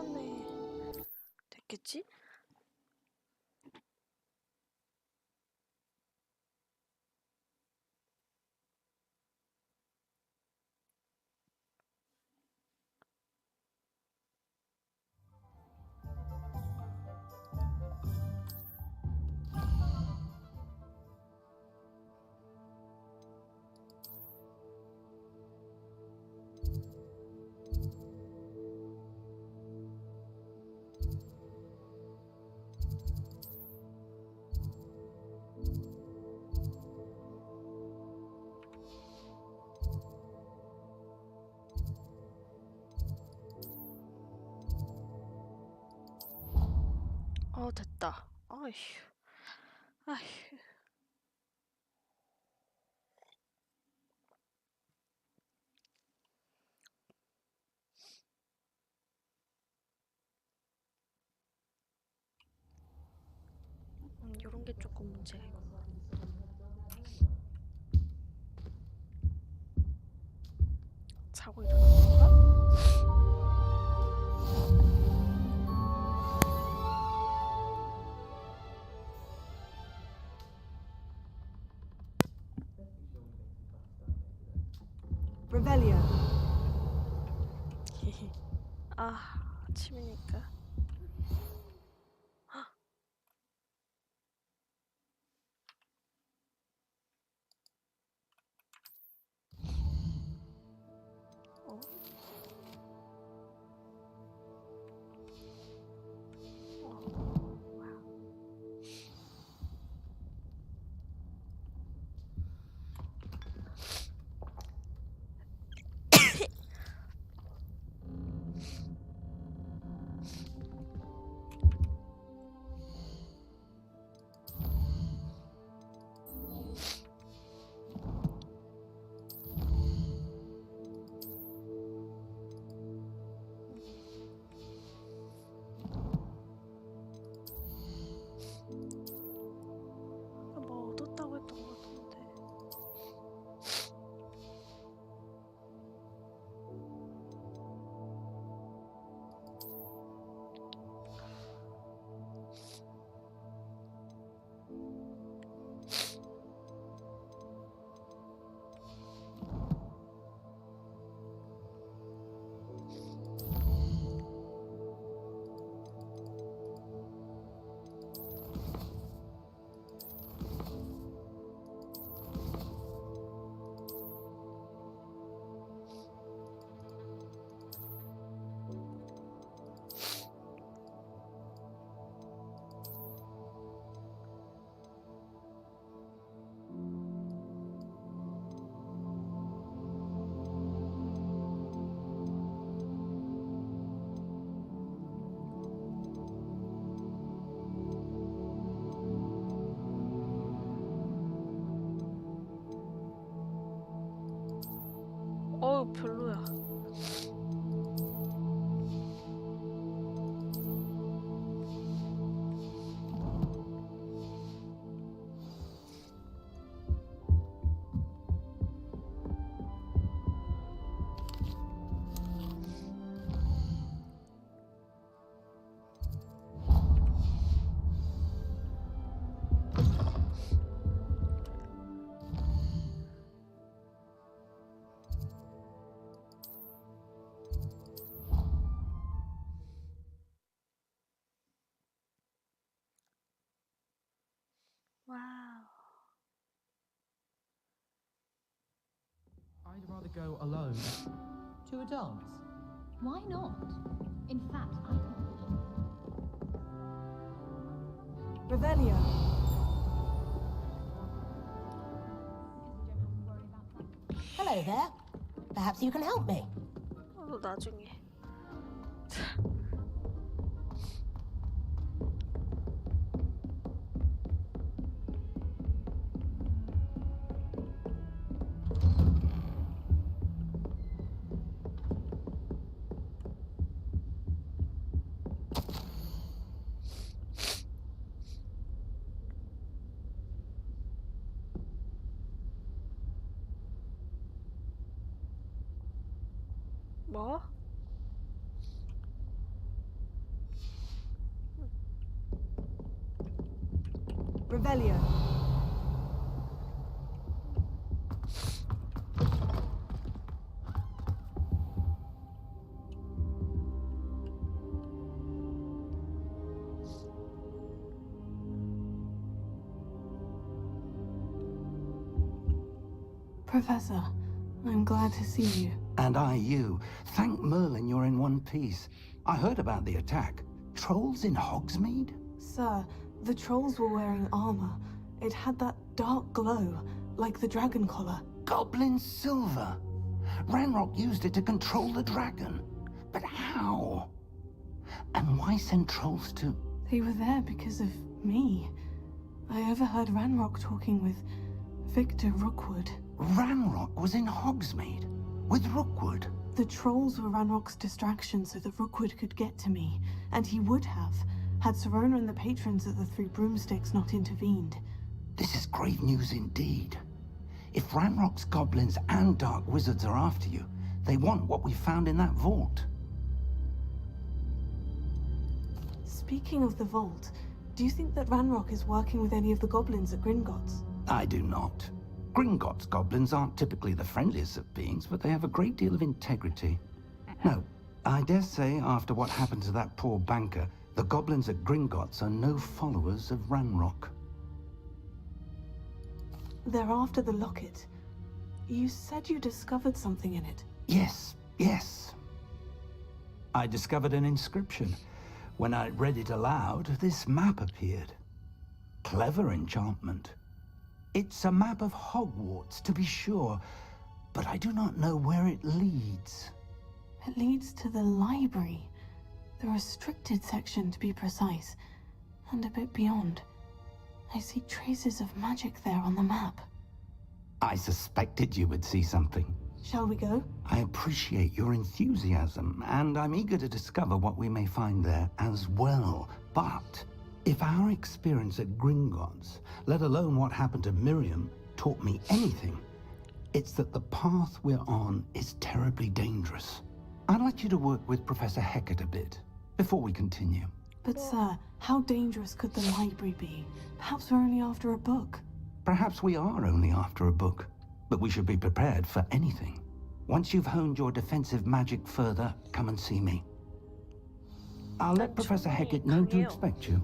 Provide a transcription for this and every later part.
끝났네. 됐겠지? 됐다. 아휴. 아휴. 요런 게 조금 문제가 있고. 자고 일어난 건가? Revelio. 아침이니까. 어? 뭐 얻었다고 했던 것 같은데. 별로야. 와우. I'd rather go alone. To a dance? Why not? In fact, I think we should. Revelio. Hello there. Perhaps you can help me. 너 나중에. 뭐? Revelio. Professor, I'm glad to see you. And I you. Thank Merlin you're in one piece. I heard about the attack. Trolls in Hogsmeade? Sir, the trolls were wearing armor. It had that dark glow, like the dragon collar. Goblin silver. Ranrock used it to control the dragon. But how? And why send trolls to... They were there because of me. I overheard Ranrock talking with Victor Rookwood. Ranrock was in Hogsmeade with Rookwood. The trolls were Ranrock's distraction so that Rookwood could get to me, and he would have, had Serona and the patrons of the Three Broomsticks not intervened. This is grave news indeed. If Ranrock's goblins and dark wizards are after you, they want what we found in that vault. Speaking of the vault, do you think that Ranrock is working with any of the goblins at Gringotts? I do not. Gringotts goblins aren't typically the friendliest of beings, but they have a great deal of integrity. No, I dare say after what happened to that poor banker, the goblins at Gringotts are no followers of Ranrock. They're after the locket. You said you discovered something in it. Yes, yes. I discovered an inscription. When I read it aloud, this map appeared. Clever enchantment. It's a map of Hogwarts, to be sure, but I do not know where it leads. It leads to the library. The restricted section, to be precise. And a bit beyond. I see traces of magic there on the map. I suspected you would see something. Shall we go? I appreciate your enthusiasm, and I'm eager to discover what we may find there as well. But if our experience at Gringotts, let alone what happened to Miriam, taught me anything, it's that the path we're on is terribly dangerous. I'd like you to work with Professor Hecat a bit before we continue. But sir, how dangerous could the library be? Perhaps we're only after a book. Perhaps we are only after a book, but we should be prepared for anything. Once you've honed your defensive magic further, come and see me. I'll let Professor Hecat know to expect you.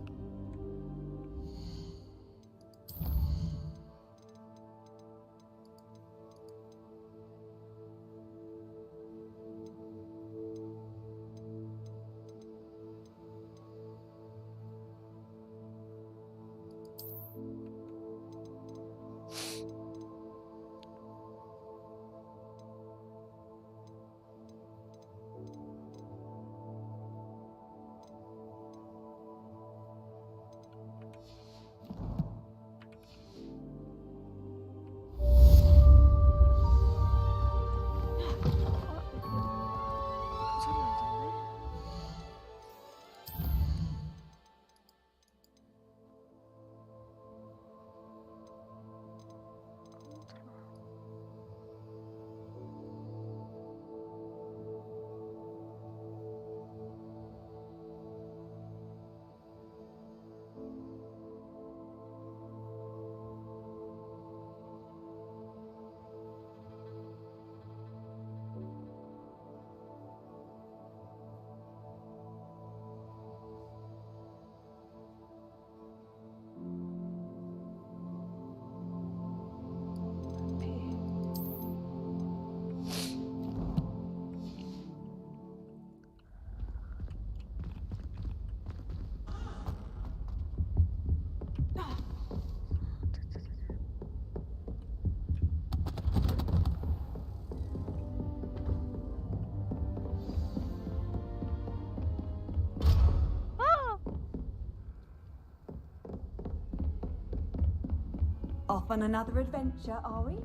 소리 안 듣네? Off on another adventure, are we?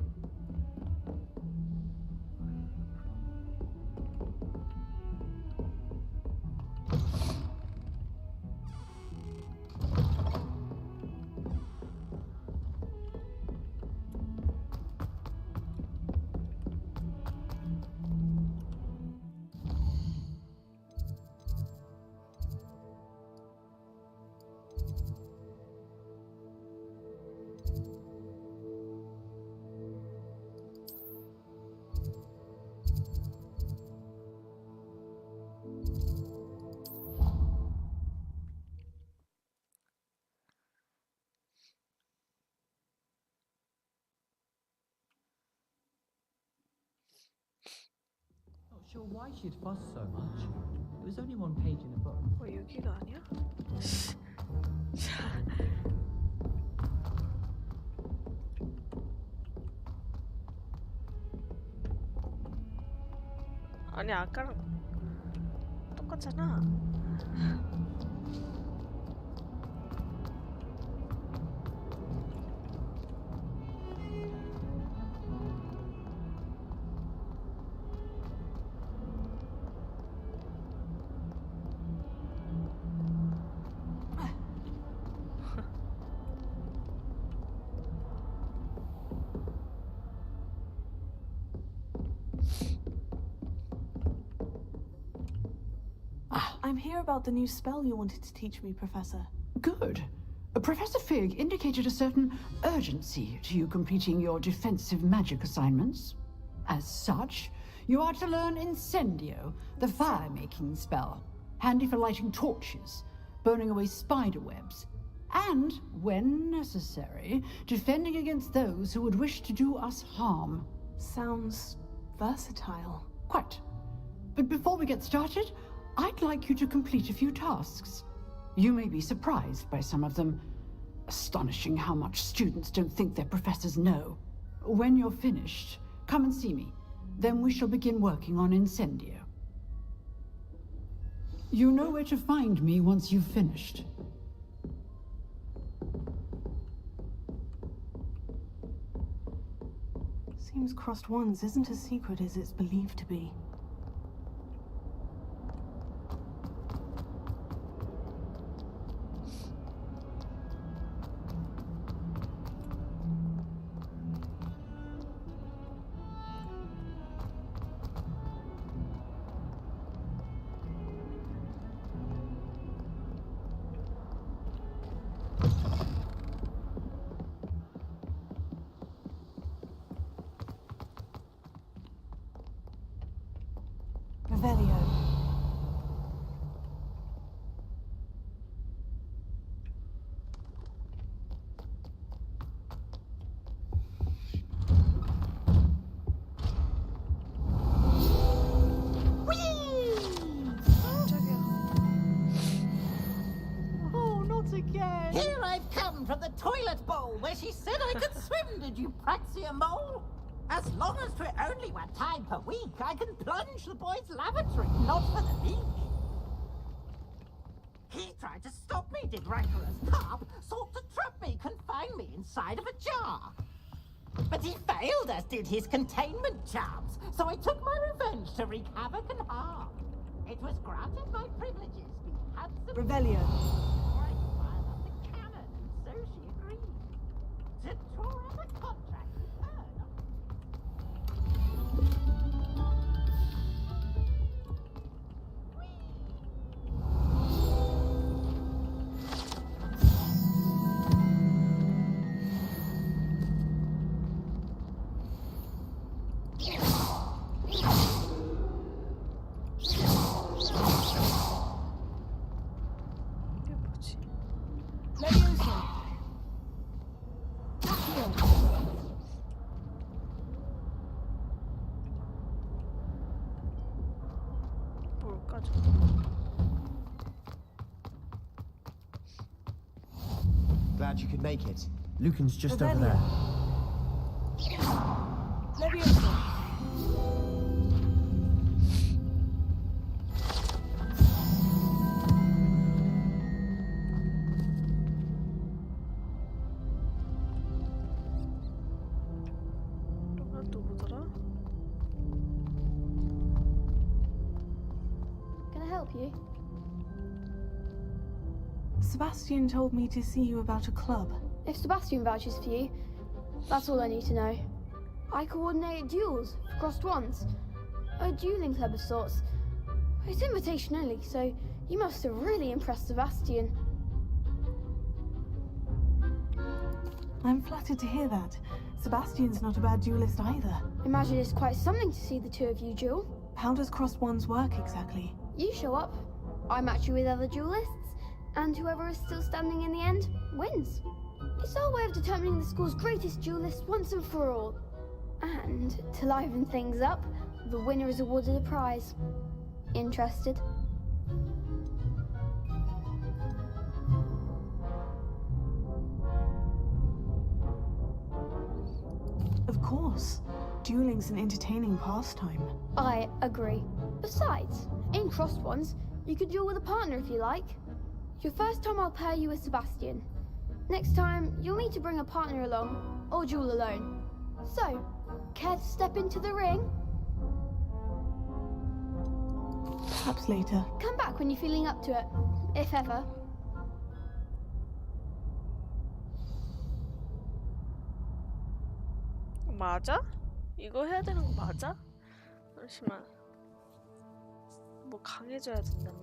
why she'd fuss so much. It was only one page in a book. 여기가 아니야? 아니 아까랑 똑같잖아. I'm here about the new spell you wanted to teach me, Professor. Good. Professor Fig indicated a certain urgency to you completing your defensive magic assignments. As such, you are to learn Incendio, the fire-making spell, handy for lighting torches, burning away spider webs, and, when necessary, defending against those who would wish to do us harm. Sounds versatile. Quite. But before we get started, I'd like you to complete a few tasks. You may be surprised by some of them. Astonishing how much students don't think their professors know. When you're finished, come and see me. Then we shall begin working on Incendio. You know where to find me once you've finished. Seems crossed wands isn't as secret as it's believed to be. Revelio. Oh, not again! Here I've come from the toilet bowl where she said I could swim, did you praxia mole? As long as 'twere only 1 time per week, I can plunge the boy's lavatory, not for the leak. He tried to stop me, did rancorous carp, sought to trap me, confine me inside of a jar. But he failed, as did his containment charms, so I took my revenge to wreak havoc and harm. It was granted my privileges be handsome. Revelio. I fired up the cannon, and so she agreed to draw up a contract with her. 이게 뭐지? Leviosa. 뭘까 저거? Glad you could make it. Lucan's just over Revelio. there. Leviosa. 누가 누구더라? Can I help you? Sebastian told me to see you about a club. If Sebastian vouches for you, that's all I need to know. I coordinate duels for crossed wands. A dueling club of sorts. It's invitation only, so you must have really impressed Sebastian. I'm flattered to hear that. Sebastian's not a bad duelist either. Imagine it's quite something to see the two of you duel. How does crossed wands work exactly? You show up, I match you with other duelists, and whoever is still standing in the end wins. It's our way of determining the school's greatest duelist once and for all. And to liven things up, the winner is awarded a prize. Interested? Of course. Dueling's an entertaining pastime. I agree. Besides, in crossed ones, you could duel with a partner if you like. Your first time I'll pair you with Sebastian. Next time, you'll need to bring a partner along, or duel alone. So, care to step into the ring? Perhaps later. Come back when you're feeling up to it, if ever. 맞아? 이거 해야 되는 거 맞아? 잠시만. 뭐 강해져야 된다며.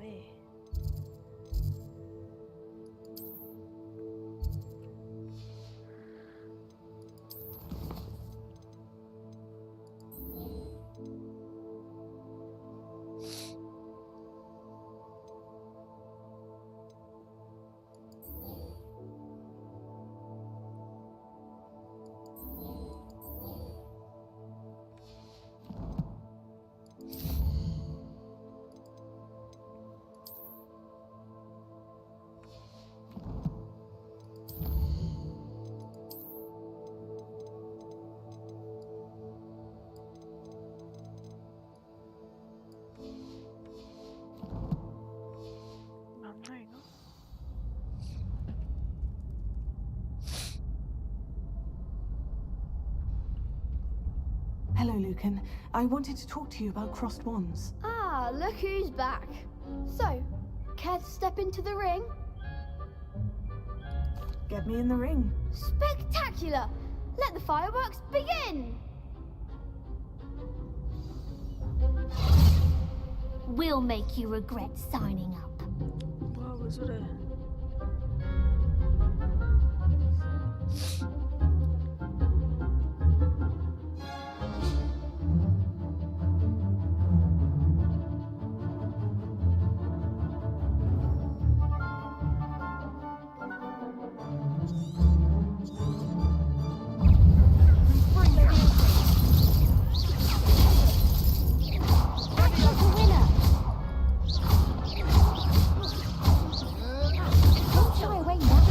맞나 이거? Hello, Lucan. I wanted to talk to you about crossed wands. Ah, look who's back. So, care to step into the ring? Get me in the ring. Spectacular! Let the fireworks begin! We'll make you regret signing up. 뭐야 왜 저래? Act like a winner. Don't shy away now.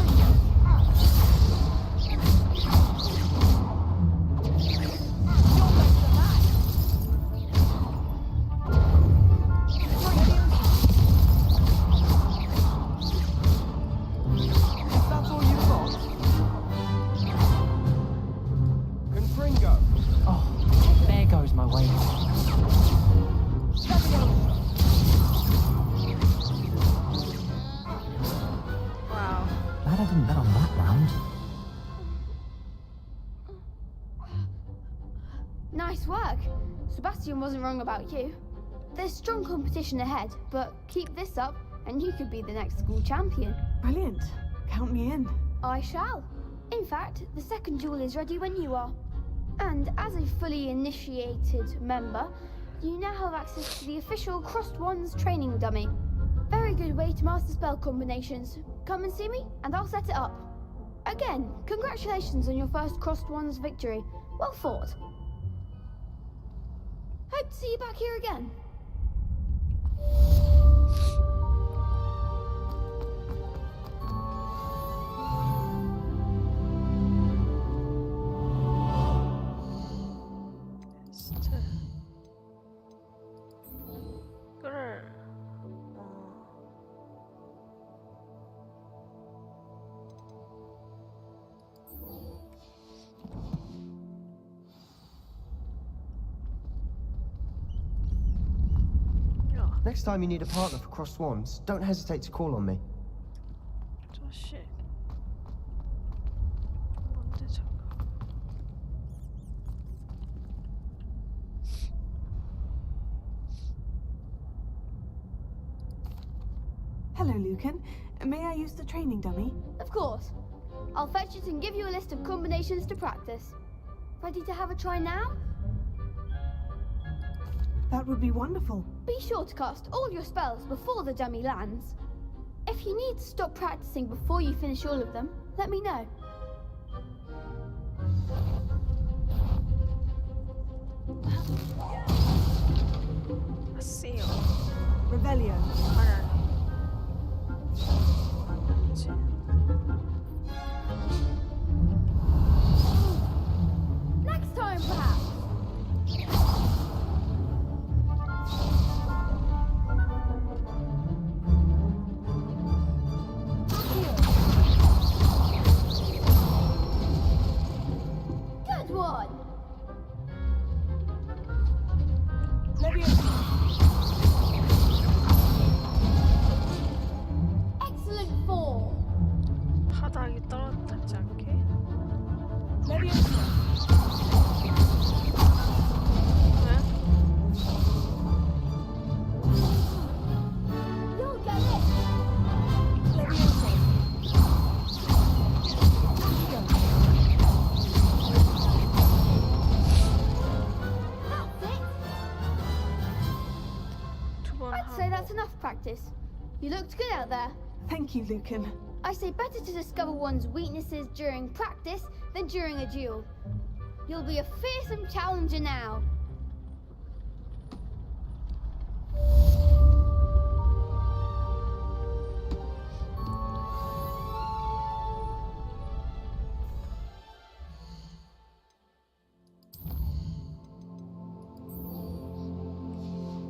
That's all you've got? Confringo. Oh, there goes my weight. 와우. Glad I didn't bet on that round. Nice work. Sebastian wasn't wrong about you. There's strong competition ahead, but keep this up and you could be the next school champion. Brilliant. Count me in. I shall. In fact, the second duel is ready when you are. And as a fully initiated member, you now have access to the official Crossed Wands training dummy. Very good way to master spell combinations. Come and see me, and I'll set it up. Again, congratulations on your first Crossed Wands victory. Well fought. Hope to see you back here again. 진짜. 이거를 야, Next time you need a partner for crossed wands, don't hesitate to call on me. 자식. 뭔데 잠깐. Hello, Lucan. May I use the training dummy? Of course. I'll fetch it and give you a list of combinations to practice. Ready to have a try now? That would be wonderful. Be sure to cast all your spells before the dummy lands. If you need to stop practicing before you finish all of them, let me know. Revelio. 아니 아니. 뭐지? Next time, perhaps. Good one. Excellent form. 바닥이 떨어지지 않게. 왜? You'll get it. That's it. 두 번 I'd say 하고. that's enough practice. You looked good out there. Thank you, Lucan. I say better to discover one's weaknesses during practice than during a duel. You'll be a fearsome challenger now.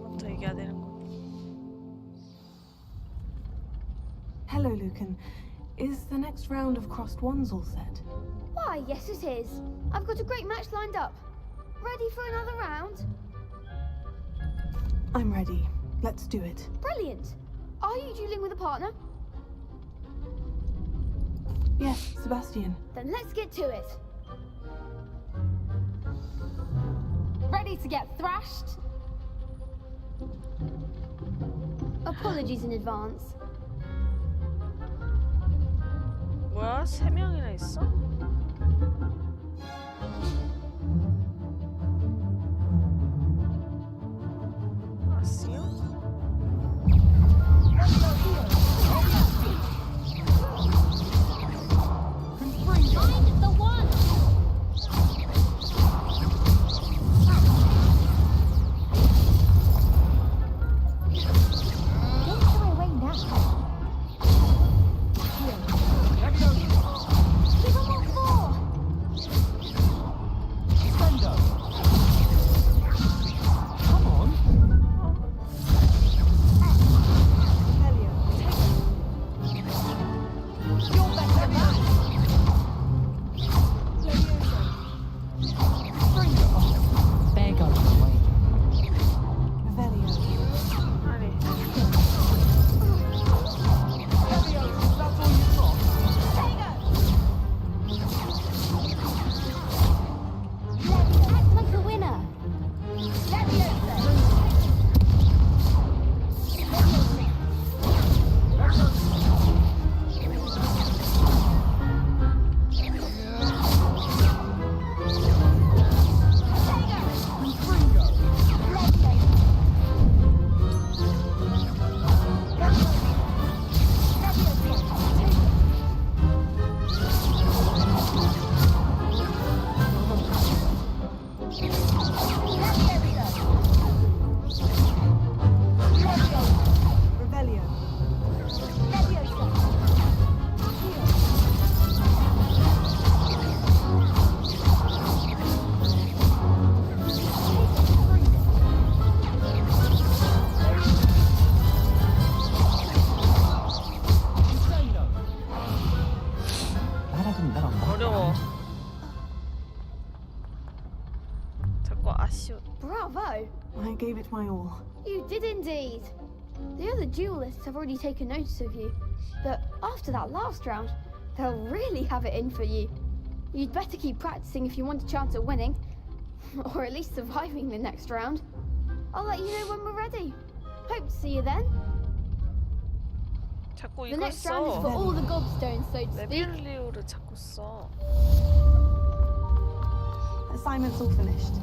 먼저 이겨야 되는 거. Hello, Lucan. Is the next round of crossed wands all set? Why, yes it is. I've got a great match lined up. Ready for another round? I'm ready. Let's do it. Brilliant. Are you dueling with a partner? Yes, Sebastian. Then let's get to it. Ready to get thrashed? Apologies in advance. 뭐야? 세 명이나 있어? 아시요? Find the one! Don't shy away now. Give 'em all four! Come on. Bear goes away. Revelio. 아니. That's all you've got. Act like a winner! Revelio. Glad I didn't bet on that. 어려워. 자꾸 아쉬워. Bravo! I gave it my all. You did indeed. The other duelists have already taken notice of you, but after that last round, they'll really have it in for you. You'd better keep practicing if you want a chance at winning, or at least surviving the next round. I'll let you know when we're ready. Hope to see you then. 자꾸 The 이걸 next round is for 써. all the gobstones, so to speak. 레빌리오를 자꾸 써. Assignment's all finished.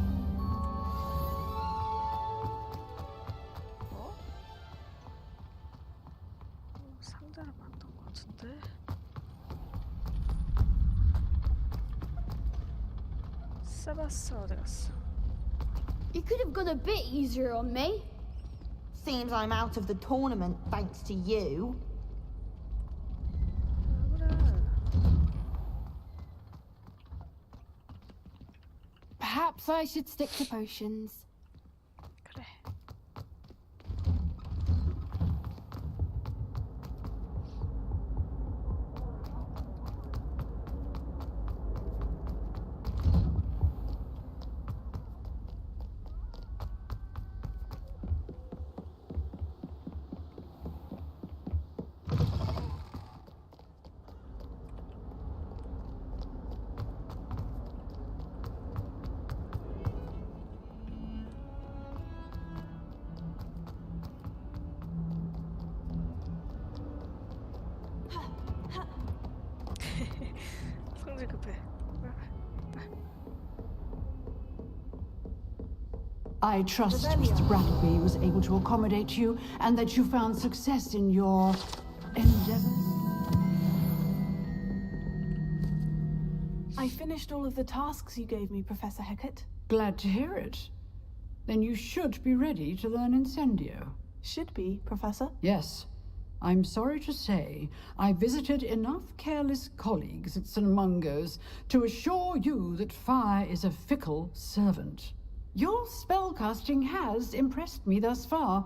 어? 상자를 만든 것 같은데. 세바스찬 어디 갔어? You could have gone a bit easier on me. Seems I'm out of the tournament thanks to you. Perhaps I should stick to potions. 그래. 성질 급해. I trust Mr. Brattleby was able to accommodate you and that you found success in your endeavor. I finished all of the tasks you gave me, Professor Hecat. Glad to hear it. Then you should be ready to learn Incendio. Should be, Professor. Yes. I'm sorry to say, I visited enough careless colleagues at St. Mungo's to assure you that fire is a fickle servant. Your spellcasting has impressed me thus far,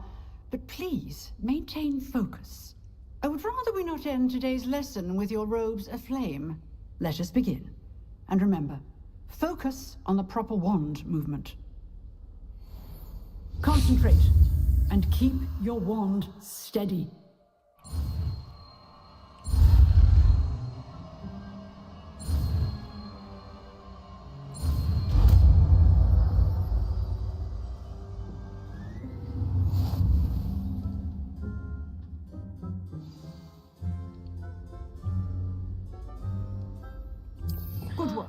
but please maintain focus. I would rather we not end today's lesson with your robes aflame. Let us begin. And remember, focus on the proper wand movement. Concentrate, and keep your wand steady. Good work.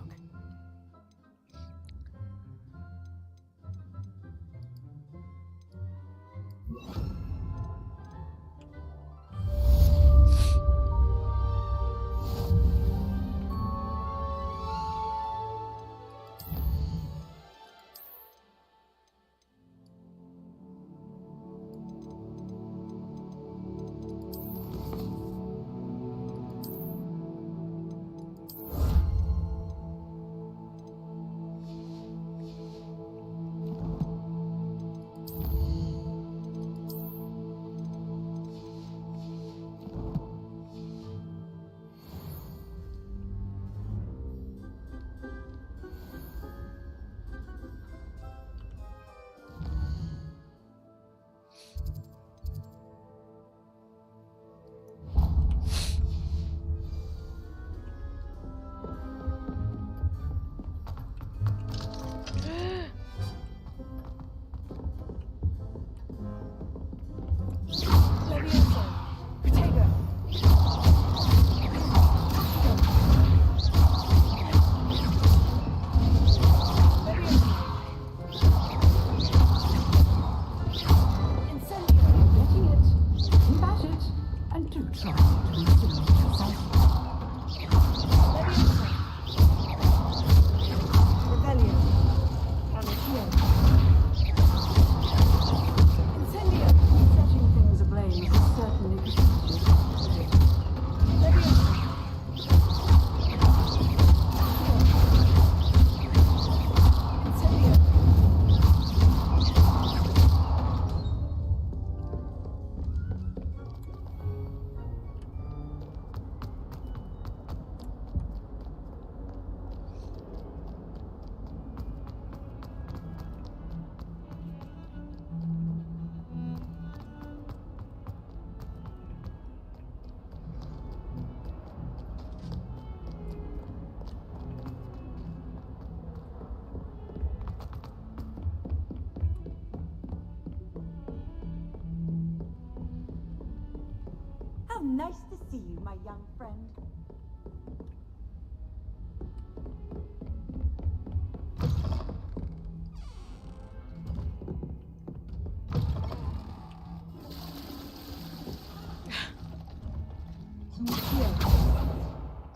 How nice to see you, my young friend.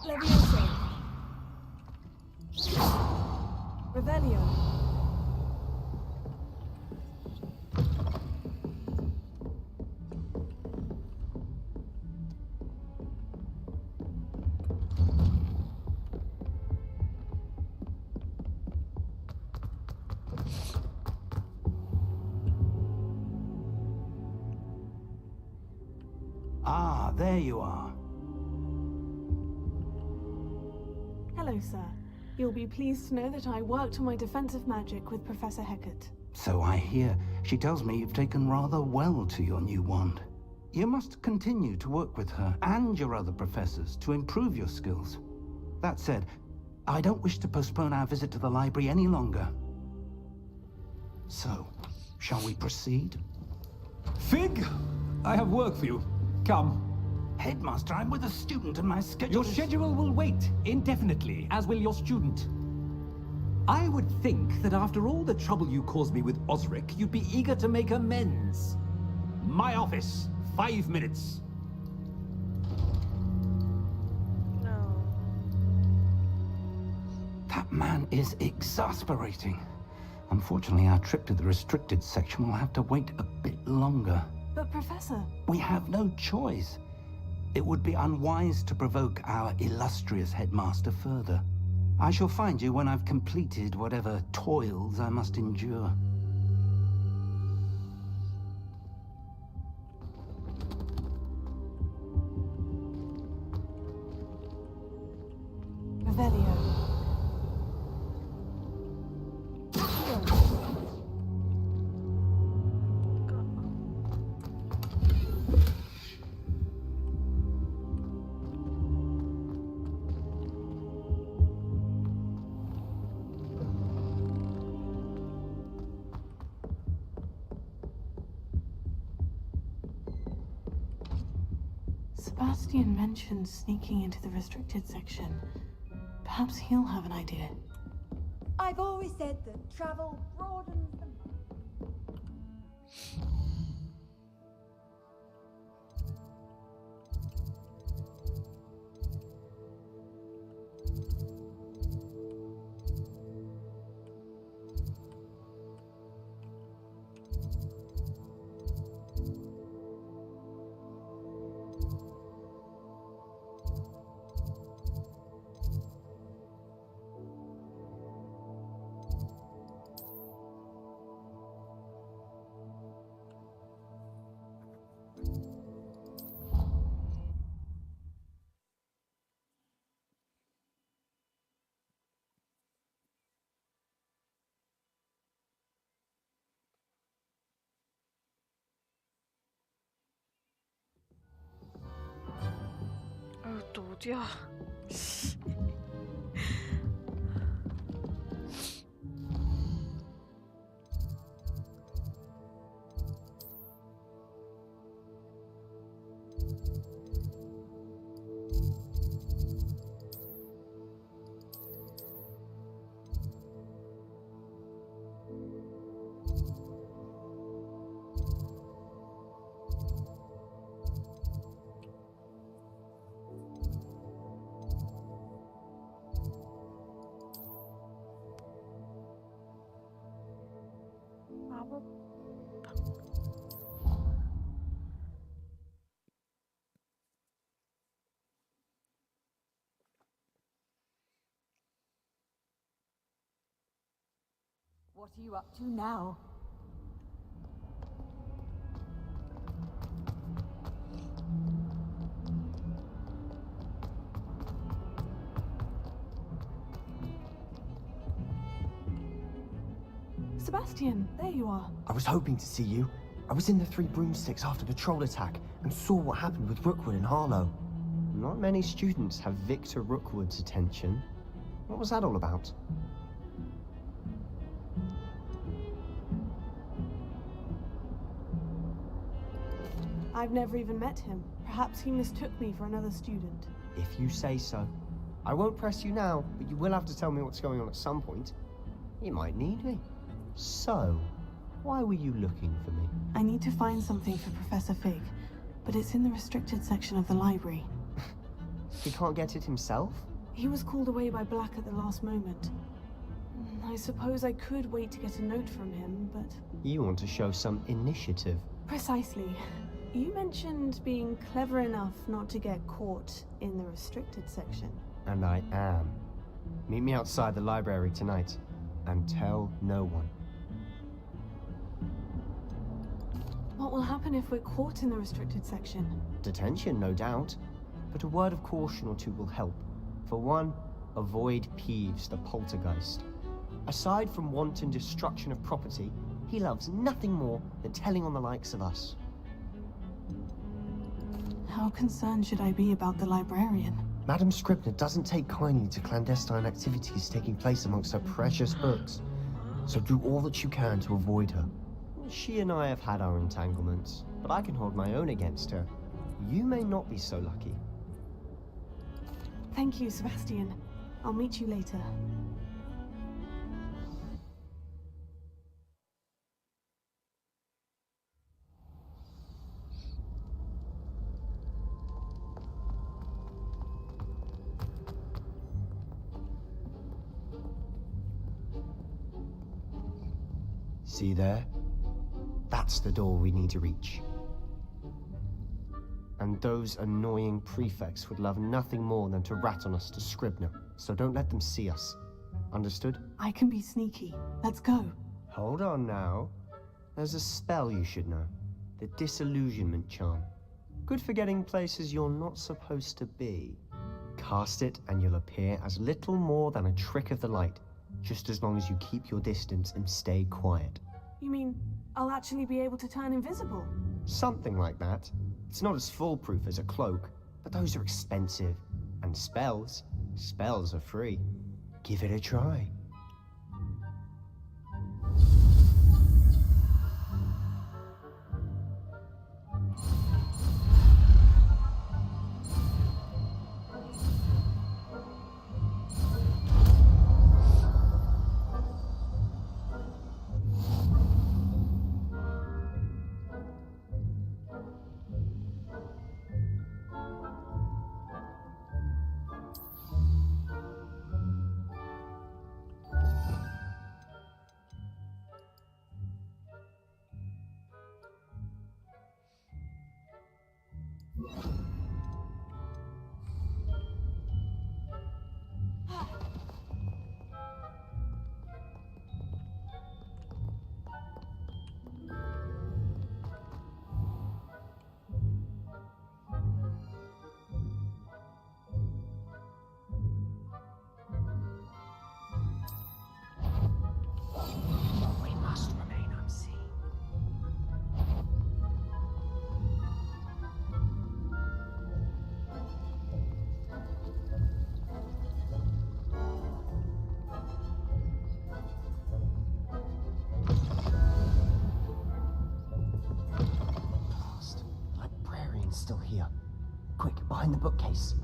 Levioso. Revelio. Ah, there you are. Hello, sir. You'll be pleased to know that I worked on my defensive magic with Professor Heckert. So I hear. She tells me you've taken rather well to your new wand. You must continue to work with her and your other professors to improve your skills. That said, I don't wish to postpone our visit to the library any longer. So, shall we proceed? Fig, I have work for you. Come. Headmaster, I'm with a student and my schedule Your is... schedule will wait indefinitely, as will your student. I would think that after all the trouble you caused me with Osric, you'd be eager to make amends. My office, 5 minutes. No. That man is exasperating. Unfortunately, our trip to the restricted section will have to wait a bit longer. But, Professor... We have no choice. It would be unwise to provoke our illustrious headmaster further. I shall find you when I've completed whatever toils I must endure. Revelio. Sebastian mentioned sneaking into the restricted section. Perhaps he'll have an idea. I've always said that travel broadens the mind. 아유, 또 어디야? 마법 What are you up to now? Sebastian, there you are. I was hoping to see you. I was in the Three Broomsticks after the troll attack and saw what happened with Rookwood and Harlow. Not many students have Victor Rookwood's attention. What was that all about? I've never even met him. Perhaps he mistook me for another student. If you say so. I won't press you now, but you will have to tell me what's going on at some point. You might need me. So, why were you looking for me? I need to find something for Professor Fig, but it's in the restricted section of the library. He can't get it himself? He was called away by Black at the last moment. I suppose I could wait to get a note from him, but... You want to show some initiative. Precisely. You mentioned being clever enough not to get caught in the restricted section. And I am. Meet me outside the library tonight, and tell no one. What will happen if we're caught in the restricted section? Detention, no doubt. But a word of caution or two will help. For one, avoid Peeves, the poltergeist. Aside from wanton destruction of property, he loves nothing more than telling on the likes of us. How concerned should I be about the librarian? Madam Scribner doesn't take kindly to clandestine activities taking place amongst her precious books. So do all that you can to avoid her. She and I have had our entanglements, but I can hold my own against her. You may not be so lucky. Thank you, Sebastian. I'll meet you later. See there? That's the door we need to reach. And those annoying prefects would love nothing more than to rat on us to Scribner, so don't let them see us. Understood? I can be sneaky. Let's go. Hold on now. There's a spell you should know. The Disillusionment Charm. Good for getting places you're not supposed to be. Cast it and you'll appear as little more than a trick of the light, just as long as you keep your distance and stay quiet. You mean I'll actually be able to turn invisible? Something like that. It's not as foolproof as a cloak, but those are expensive. And spells are free. Give it a try. We must remain unseen. Blast. Librarian's still here. Quick, behind the bookcase.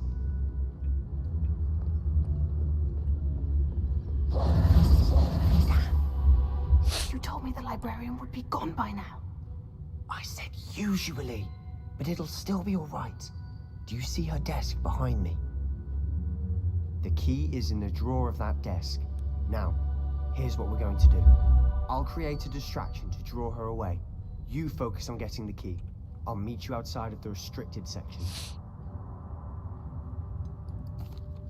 You told me the librarian would be gone by now. I said usually, but it'll still be all right. Do you see her desk behind me? The key is in the drawer of that desk. Now, here's what we're going to do. I'll create a distraction to draw her away. You focus on getting the key. I'll meet you outside of the restricted section.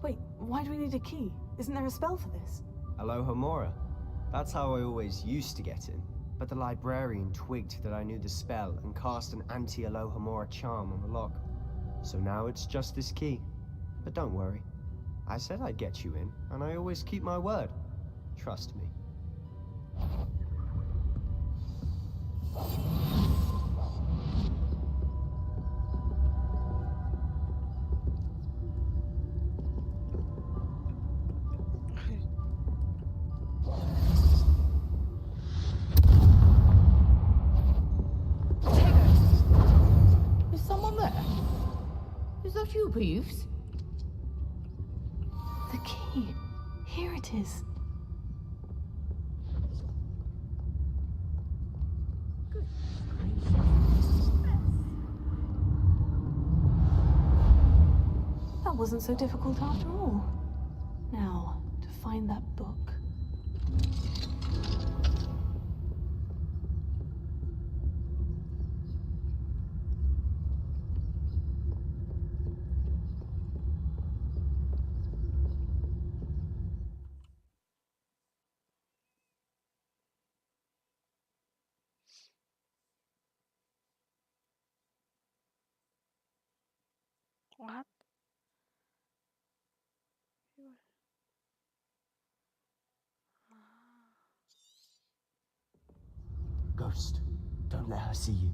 Wait, why do we need a key? Isn't there a spell for this? Alohomora. That's how I always used to get in. But the librarian twigged that I knew the spell and cast an anti-Alohomora charm on the lock. So now it's just this key. But don't worry. I said I'd get you in, and I always keep my word. Trust me. Is someone there? Is that you, Peeves? The key. Here it is. That wasn't so difficult after all. Now, to find that book. What? Ghost, don't let her see you.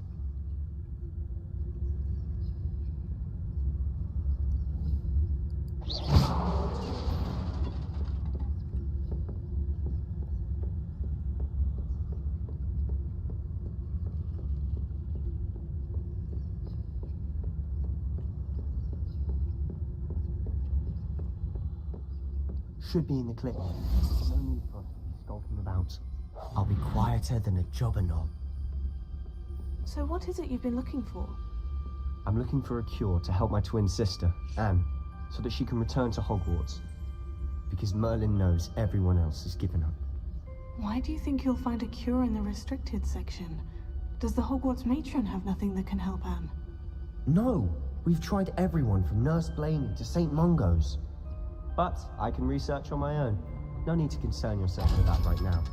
Should be in the clip. No need for us to be skulking about. I'll be quieter than a jobberknoll. So what is it you've been looking for? I'm looking for a cure to help my twin sister, Anne, so that she can return to Hogwarts. Because Merlin knows everyone else has given up. Why do you think you'll find a cure in the restricted section? Does the Hogwarts matron have nothing that can help Anne? No! We've tried everyone from Nurse Blaney to St. Mungo's. But I can research on my own. No need to concern yourself with that right now.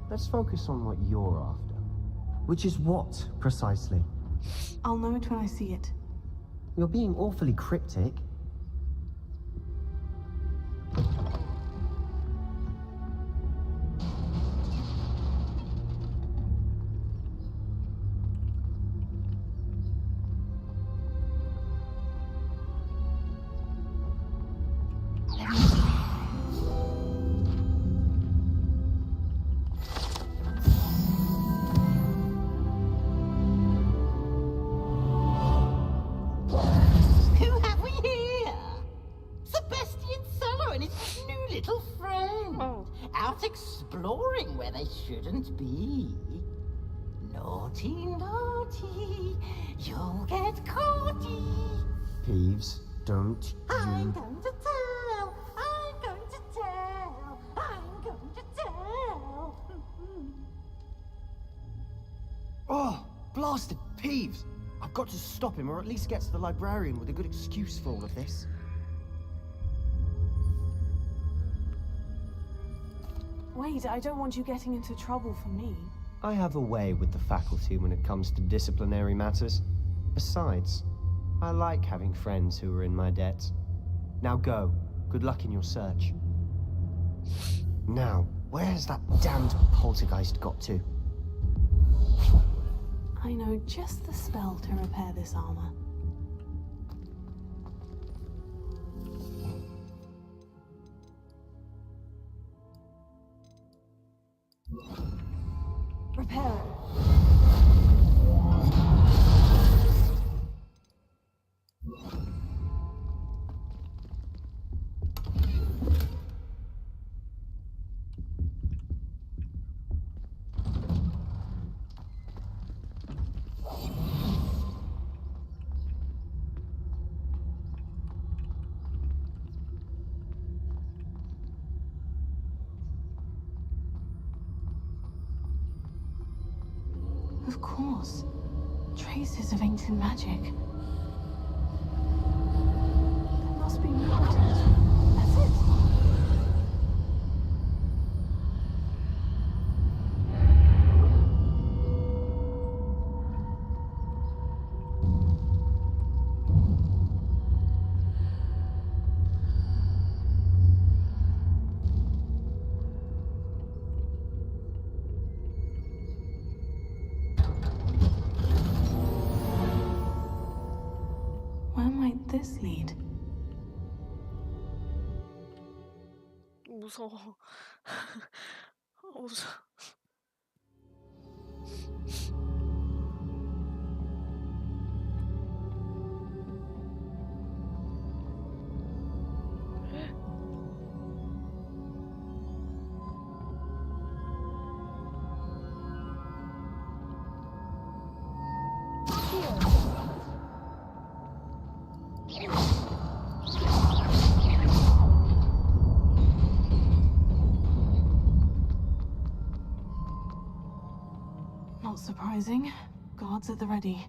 Let's focus on what you're after. Which is what, precisely? I'll know it when I see it. You're being awfully cryptic. Who have we here? Sebastian Cello and his new little friend. Out exploring where they shouldn't be. Naughty, naughty, you'll get caughty. Peeves, don't I'm you... going to tell, I'm going to tell, I'm going to tell. Oh, blasted Peeves! I've got to stop him, or at least get to the librarian with a good excuse for all of this. Wait, I don't want you getting into trouble for me. I have a way with the faculty when it comes to disciplinary matters. Besides, I like having friends who are in my debt. Now go. Good luck in your search. Now, where has that damned poltergeist got to? I know just the spell to repair this armor. Repair it. Of course. Traces of ancient magic. There must be more to it. That's it. Where might this lead? 무서워. 무서워. Not surprising. Guards at the ready.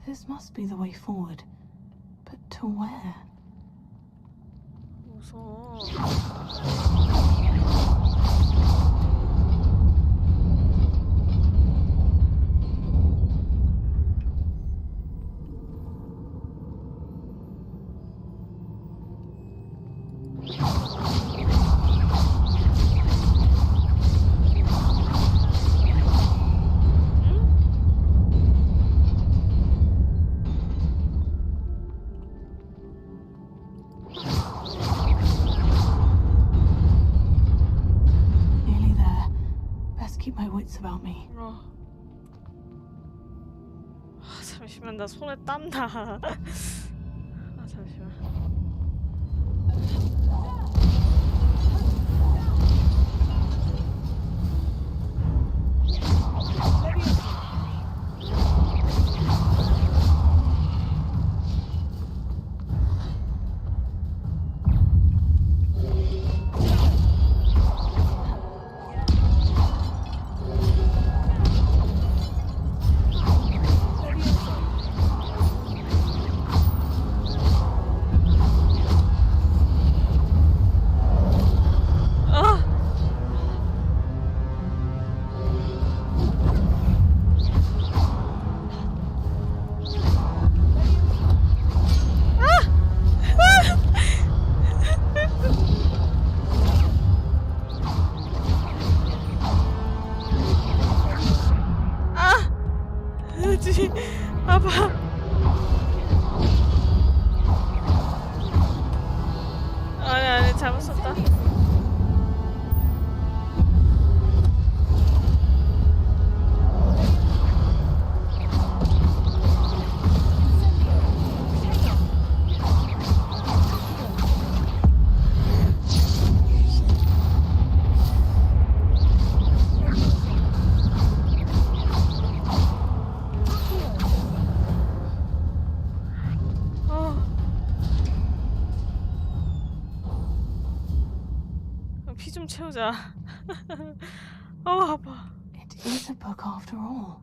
This must be the way forward. But to where? 무서워. Keep my wits about me. 잠시만, 나 손에 땀 나. 잠시만. 아파. 아니 잘못 썼다. 피 좀 채우자. 아파. It is a book after all.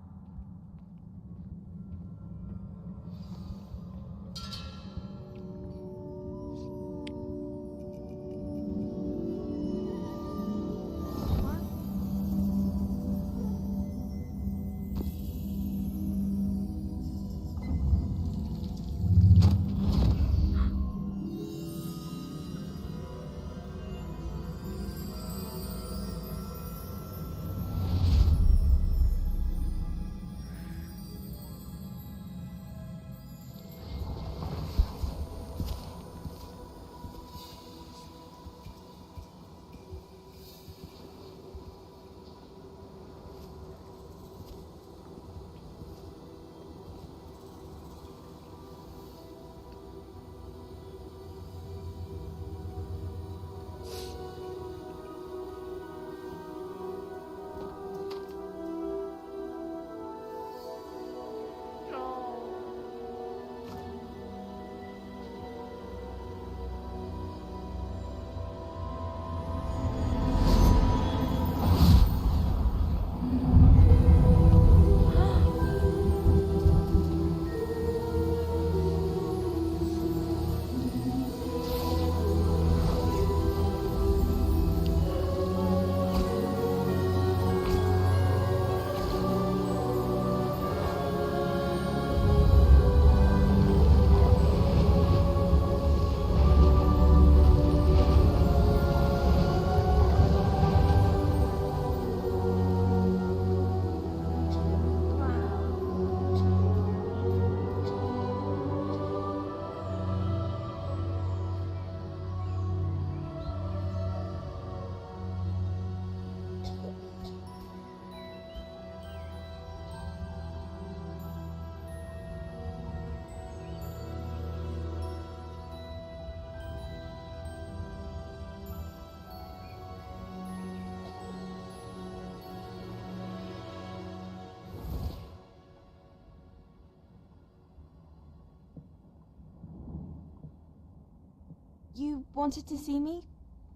You wanted to see me?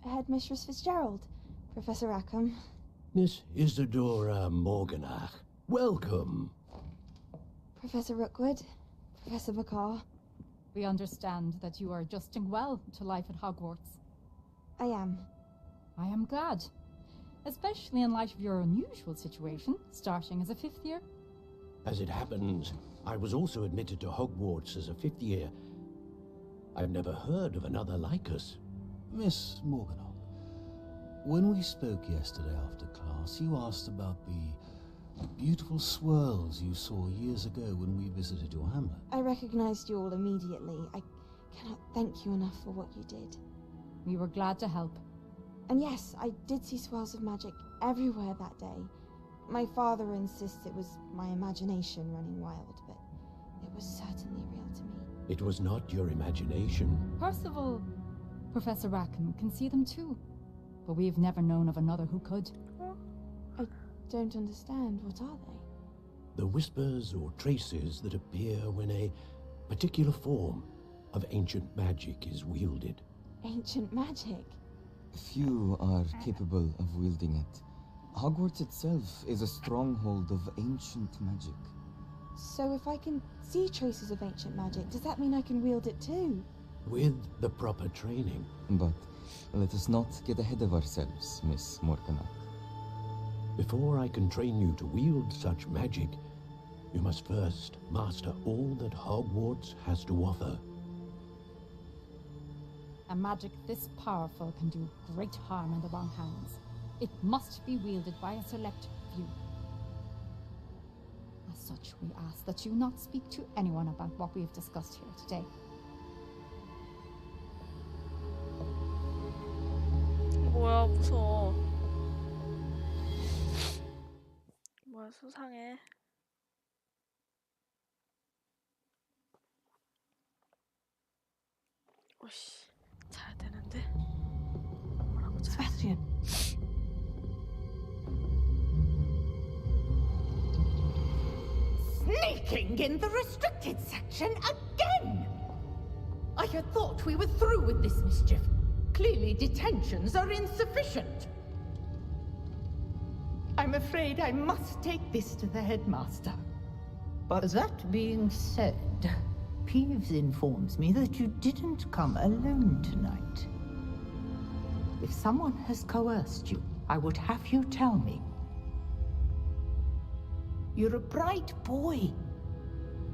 Headmistress Fitzgerald, Professor Rackham. Miss Isadora Morganach, welcome. Professor Rookwood, Professor McCaw. We understand that you are adjusting well to life at Hogwarts. I am. I am glad. Especially in light of your unusual situation, starting as a 5th year. As it happens, I was also admitted to Hogwarts as a 5th year. I've never heard of another like us. Miss Morganock, when we spoke yesterday after class, you asked about the beautiful swirls you saw years ago when we visited your hamlet. I recognized you all immediately. I cannot thank you enough for what you did. We were glad to help. And yes, I did see swirls of magic everywhere that day. My father insists it was my imagination running wild, but it was certainly real to me. It was not your imagination. Percival, Professor Rackham can see them too. But we've never known of another who could. I don't understand. What are they? The whispers or traces that appear when a particular form of ancient magic is wielded. Ancient magic? Few are capable of wielding it. Hogwarts itself is a stronghold of ancient magic. So if I can see traces of ancient magic, does that mean I can wield it too? With the proper training. But let us not get ahead of ourselves, Miss Morganock. Before I can train you to wield such magic, you must first master all that Hogwarts has to offer. A magic this powerful can do great harm in the wrong hands. It must be wielded by a select few. As such, we ask that you not speak to anyone about what we have discussed here today. 뭐야, 무서워. 뭐야, 수상해. 오씨, 자야 되는데. 뭐라고 자야 Sebastian. Sneaking in the restricted section again! I had thought we were through with this mischief. Clearly detentions are insufficient. I'm afraid I must take this to the headmaster. But that being said, Peeves informs me that you didn't come alone tonight. If someone has coerced you, I would have you tell me. You're a bright boy.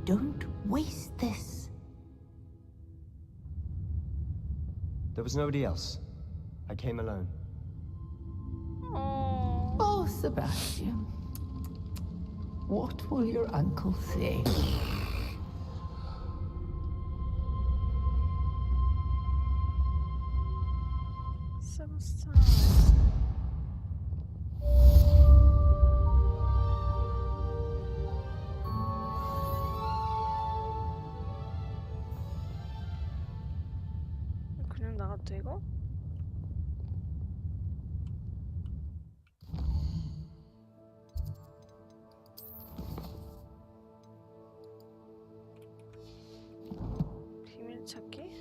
Don't waste this. There was nobody else. I came alone. Oh, Sebastian. What will your uncle say? Sebastian. 그냥 나가도 돼, 이거? 비밀 찾기?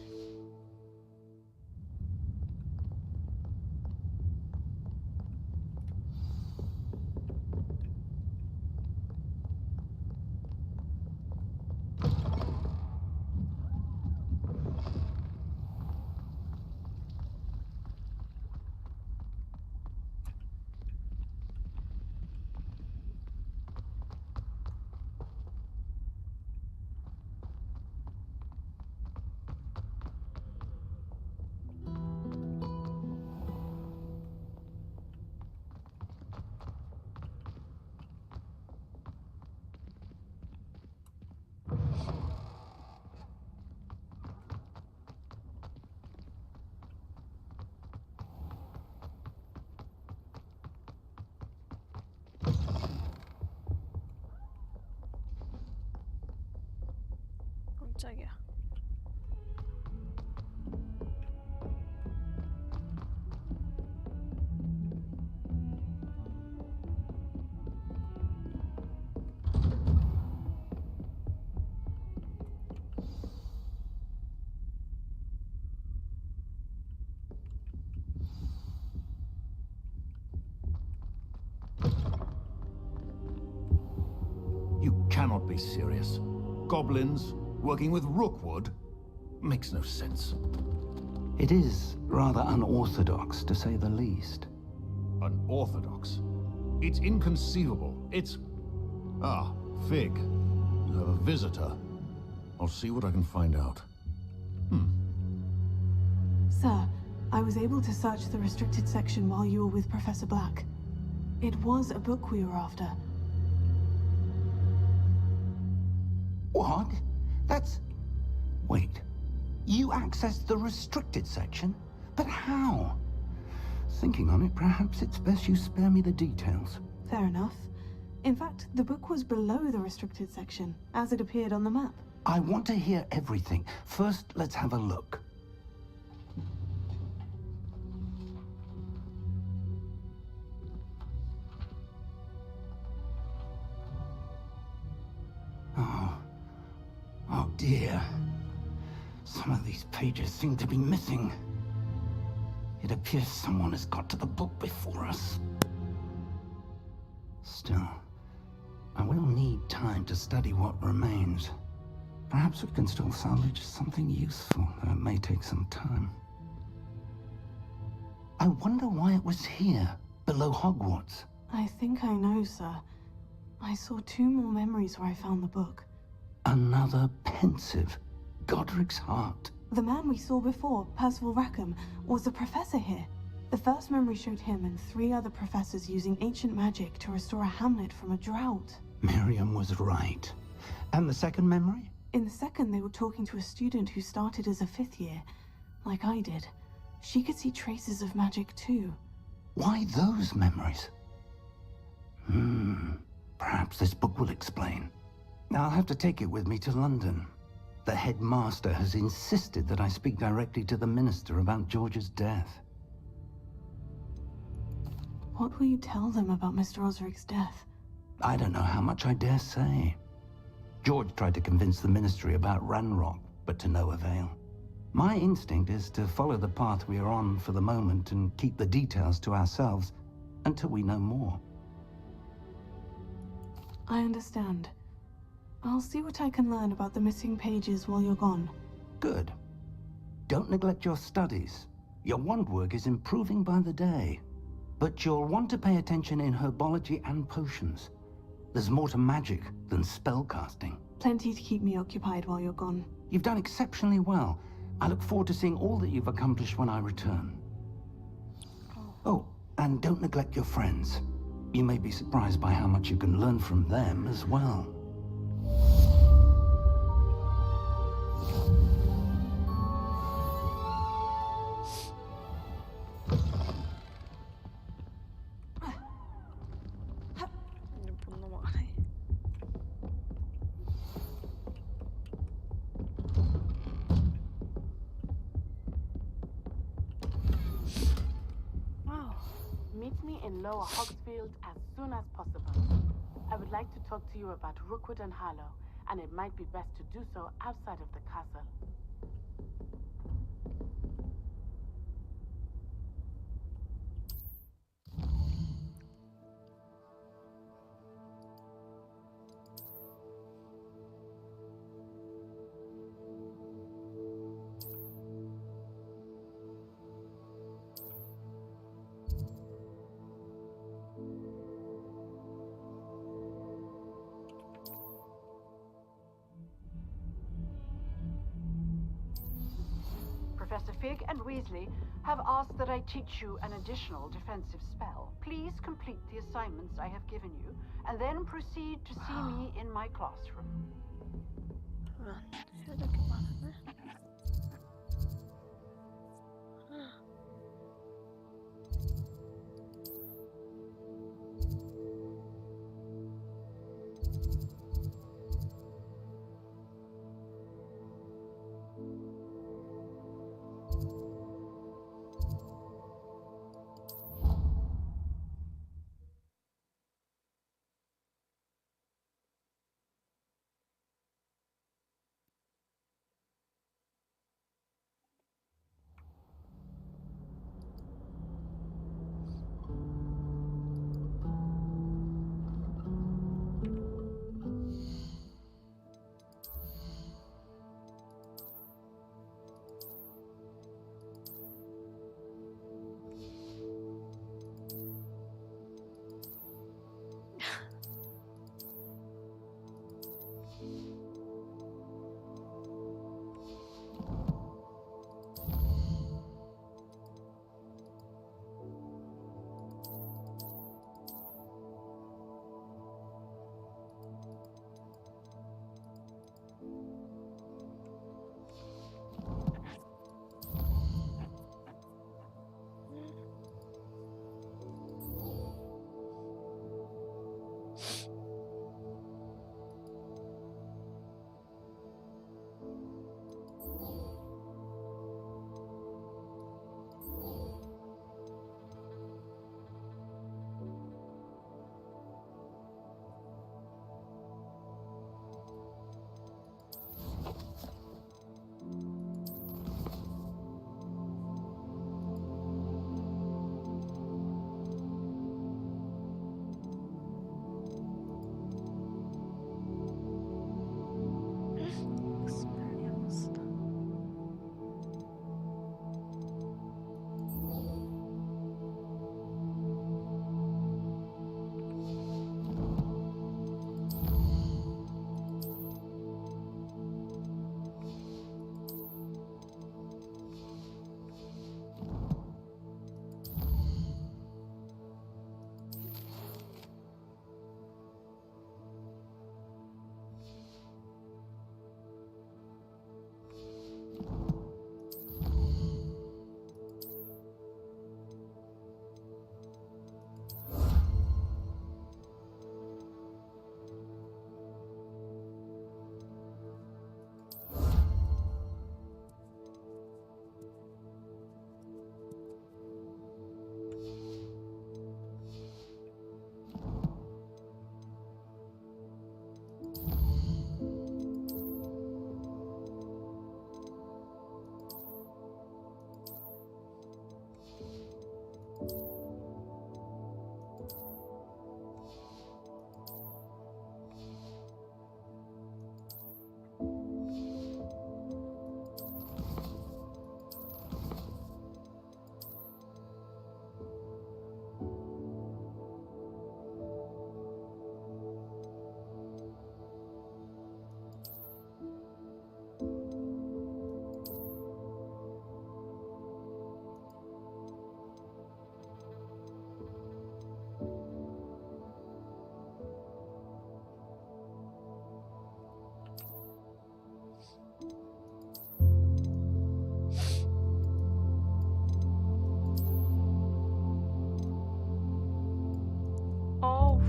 깜짝이야. cannot be serious. Goblins working with Rookwood makes no sense. It is rather unorthodox, to say the least. Unorthodox? It's inconceivable. It's... Ah, Fig. You have a visitor. I'll see what I can find out. Sir, I was able to search the restricted section while you were with Professor Black. It was a book we were after. What? That's... Wait. You accessed the restricted section? But how? Thinking on it, perhaps it's best you spare me the details. Fair enough. In fact, the book was below the restricted section, as it appeared on the map. I want to hear everything. First, let's have a look. Oh dear. Some of these pages seem to be missing. It appears someone has got to the book before us. Still, I will need time to study what remains. Perhaps we can still salvage something useful, though it may take some time. I wonder why it was here, below Hogwarts. I think I know, sir. I saw 2 more memories where I found the book. Another pensive. Godric's heart. The man we saw before, Percival Rackham, was the professor here. The first memory showed him and 3 other professors using ancient magic to restore a hamlet from a drought. Miriam was right. And the second memory? In the second, they were talking to a student who started as a 5th year, like I did. She could see traces of magic too. Why those memories? Perhaps this book will explain. I'll have to take it with me to London. The headmaster has insisted that I speak directly to the minister about George's death. What will you tell them about Mr. Osric's death? I don't know how much I dare say. George tried to convince the ministry about Ranrock, but to no avail. My instinct is to follow the path we are on for the moment and keep the details to ourselves until we know more. I understand. I'll see what I can learn about the missing pages while you're gone. Good. Don't neglect your studies. Your wand work is improving by the day. But you'll want to pay attention in herbology and potions. There's more to magic than spellcasting. Plenty to keep me occupied while you're gone. You've done exceptionally well. I look forward to seeing all that you've accomplished when I return. Oh, and don't neglect your friends. You may be surprised by how much you can learn from them as well. 못 넘어가네. Wow. Meet me in Lower Hogsfield as soon as possible. I would like to talk to you about Rookwood and Harlow, and it might be best to do so outside of the castle. Professor Fig and Weasley have asked that I teach you an additional defensive spell. Please complete the assignments I have given you, and then proceed to see me in my classroom. 해야 될 게 많네. Oh.